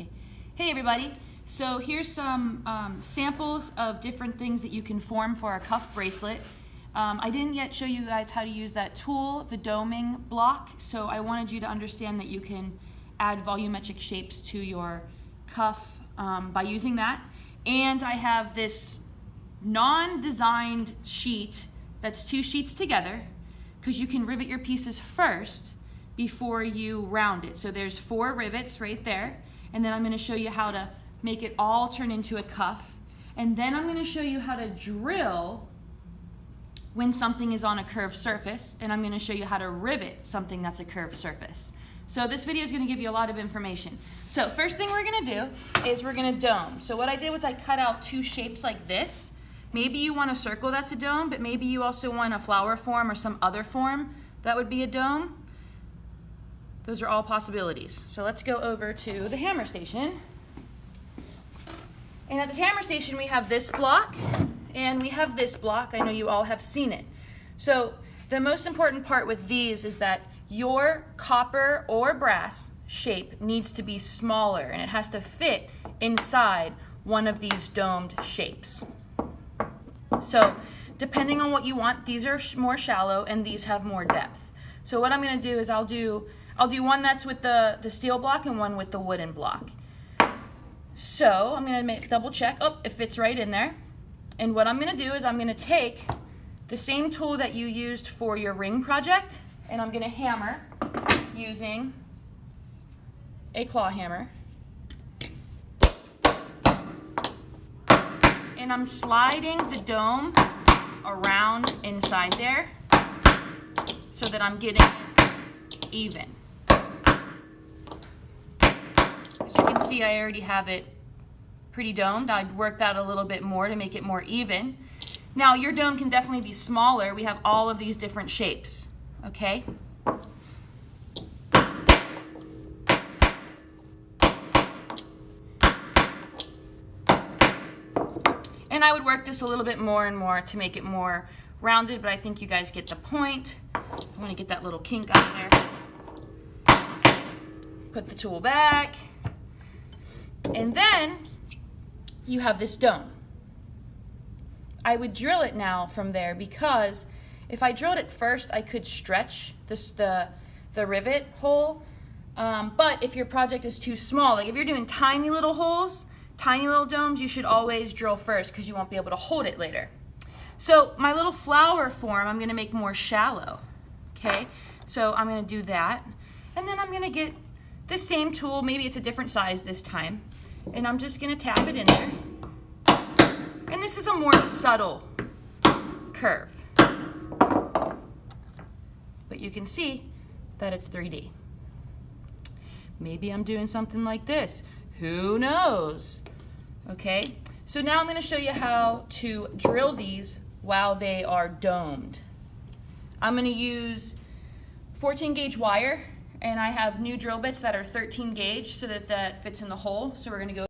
Okay. Hey everybody. So here's some samples of different things that you can form for a cuff bracelet. I didn't yet show you guys how to use that tool, the doming block, so I wanted you to understand that you can add volumetric shapes to your cuff by using that. And I have this non-designed sheet that's 2 sheets together, because you can rivet your pieces first before you round it. So there's 4 rivets right there, and then I'm going to show you how to make it all turn into a cuff, and then I'm going to show you how to drill when something is on a curved surface, and I'm going to show you how to rivet something that's a curved surface. So this video is going to give you a lot of information. So first thing we're going to do is we're going to dome. So what I did was I cut out 2 shapes like this. Maybe you want a circle that's a dome, but maybe you also want a flower form or some other form that would be a dome. Those are all possibilities. So let's go over to the hammer station. And at the hammer station we have this block and we have this block. I know you all have seen it. So the most important part with these is that your copper or brass shape needs to be smaller, and it has to fit inside one of these domed shapes. So depending on what you want, these are more shallow and these have more depth. So what I'm going to do is I'll do one that's with the steel block and one with the wooden block. So I'm going to double check. Oh, it fits right in there. And what I'm going to do is I'm going to take the same tool that you used for your ring project, and I'm going to hammer using a claw hammer. And I'm sliding the dome around inside there so that I'm getting it even. As you can see, I already have it pretty domed. I'd work that a little bit more to make it more even. Now your dome can definitely be smaller. We have all of these different shapes, okay? And I would work this a little bit more and more to make it more rounded, but I think you guys get the point. I'm going to get that little kink out of there. Put the tool back. And then you have this dome. I would drill it now from there, because if I drilled it first, I could stretch the rivet hole. But if your project is too small, like if you're doing tiny little holes, tiny little domes, you should always drill first because you won't be able to hold it later. So my little flower form, I'm going to make more shallow. Okay, so I'm going to do that. And then I'm going to get the same tool, maybe it's a different size this time, and I'm just going to tap it in there. And this is a more subtle curve. But you can see that it's 3D. Maybe I'm doing something like this. Who knows? Okay, so now I'm going to show you how to drill these while they are domed. I'm going to use 14 gauge wire, and I have new drill bits that are 13 gauge so that that fits in the hole. So we're going to go